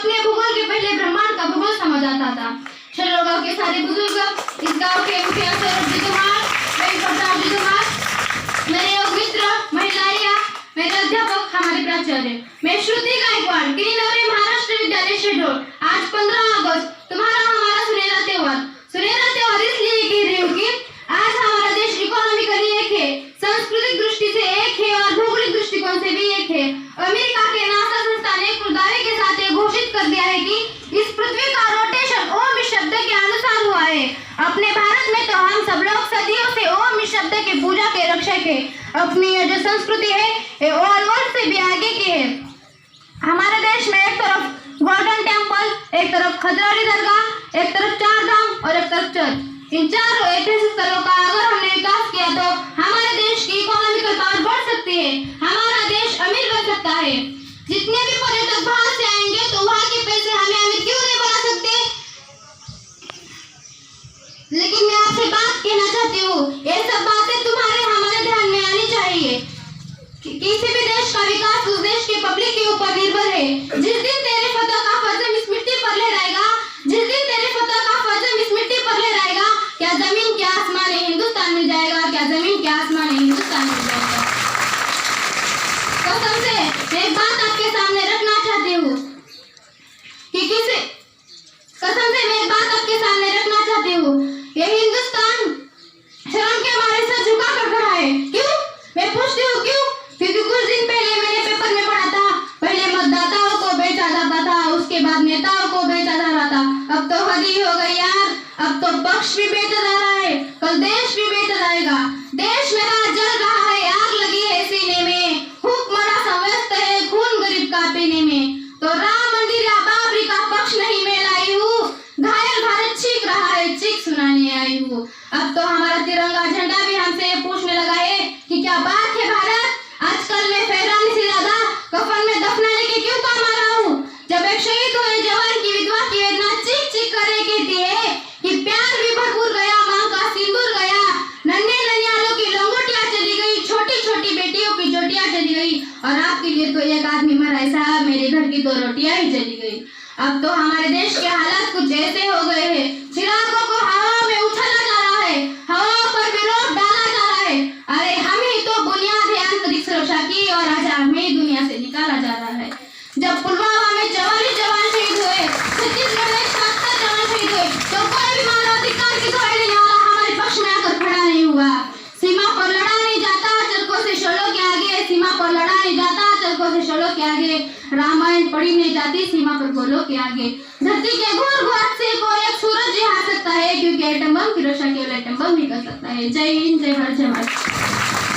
अपने भूगोल के पहले ब्रह्मांड का भूगोल समझ आता था। शरीर गांव के सारे बुजुर्ग, इस गांव के मुखिया सौरभ जुदुमार, मेरी प्रताप जुदुमार, मेरे योग मित्र, महिलाएं, मेरे अध्यापक, हमारे प्राचार्य। मैं श्रुति गायकवाड़, किन्नौर महाराष्ट्र विद्यालय शेडोल। आज 15 अगस्त तुम्हारा हमारा सुनहरा त्योहार इसलिए कह रही हूँ कि आज हमारा देश इकोनॉमिकली एक है, सांस्कृतिक दृष्टि से एक है और भौगोलिक दृष्टिकोण से भी एक है। अमेरिका के नासा संस्था ने कुछ दावे के साथ ये घोषित कर दिया है कि इस पृथ्वी का रोटेशन ओम शब्द के अनुसार हुआ है। अपने भारत में तो हम सब लोग सदियों से ओम शब्द के पूजा के रक्षक है। अपनी ये जो संस्कृति है ये ऑल वर्ल्ड से भी आगे की है। हमारे देश में एक तरफ गोल्डन टेम्पल, एक तरफ खजरारी दरगाह, एक तरफ चार धाम और एक तरफ चर्च। इन चारों ऐतिहासिक स्थलों का अगर हमने विकास किया तो हमारे देश की इकोनॉमिकल पावर बढ़ सकती है, हमारा देश अमीर बन सकता है। जितने भी पर्यटक बाहर से आएंगे तो वहाँ के पैसे हमें अमीर क्यों नहीं बना सकते। लेकिन मैं आपसे बात कहना चाहती हूँ, ये सब बातें तुम्हारे हमारे ध्यान में आनी चाहिए। किसी भी देश का विकास उस देश के पब्लिक के ऊपर निर्भर है। जिस दिन तेरे फतह का फजम इस मिट्टी पर लहराएगा, जिस दिन तेरे फतह का फजम इस मिट्टी पर लहराएगा, क्या जमीन क्या आसमान है हिंदुस्तान मिल जाएगा, क्या जमीन क्या आसमान है हिंदुस्तान मिल जाएगा। कसम से मैं एक बात आपके सामने रखना चाहती हूँ कि ये हिंदुस्तान शर्म के मारे सर झुका कर खड़ा है। क्यों? मैं पूछती हूँ क्यों? क्योंकि कुछ दिन पहले मैंने पेपर में पढ़ा था, पहले मतदाताओं को बेचा जाता था, उसके बाद नेताओं को बेचा जा रहा था। अब तो हद ही हो गई यार, अब तो पक्ष भी बेचा जा रहा है, कल देश भी बेचा जाएगा। देश मेरा जल रहा है, आग लगी है सीने में, हुक्मरान संव्यस्त है खून गरीब का पीने में। तो राम मंदिर या बाबरी का पक्ष नहीं मैं लाई हूँ, घायल भारत चीख रहा है, चीख सुनाने आई हूँ। अब तो हमारा तिरंगा झंडा भी हमसे पूछने लगा है कि क्या बात है भारत, आजकल मैं फहराने से ज्यादा कफन में दफनाने के क्यों काम आ रहा हूँ। जब एक शहीद हुए जवान की विधवा की वेदना चीख चीख कर कहती है कि प्यार भी भरपूर गया, माँ का सिंदूर गया, नन्हे ननियालों की लंगोटियां चली गई, छोटी छोटी बेटियों की चोटियां चली गई और आपके लिए तो एक आदमी मरा है साहब, मेरे घर की 2 रोटियां ही चली गई। अब तो हमारे देश के हालात कुछ ऐसे हो गए हैं, चिरागों को हवा में उछाला जा रहा है, हवा पर विरोध डाला जा रहा है। अरे हम ही तो बुनियाद है आंतरिक सुरक्षा की और आज हमें दुनिया से निकाला जा रहा है। जब पुलवामा में 44 जवान शहीद हुए, छत्तीसगढ़ में 77 जवान शहीद हुए, तो कोई भी मानवाधिकार की दुहाई देने वाला हमारे पक्ष में आकर खड़ा नहीं हुआ। सीमा पर लड़ा नहीं जाता चरकों से शोलों के आगे, सीमा पर लड़ा नहीं जाता चरकों से शोलों के आगे, रामायण पढ़ी नहीं जाती सीमा पर गोलों के आगे। धरती के घूर घूर से कोई एक सूरज ही आ सकता है, क्योंकि एटम बम की रक्षा केवल एटम बम ही कर सकता है। जय हिंद, जय भारत, जय भारत।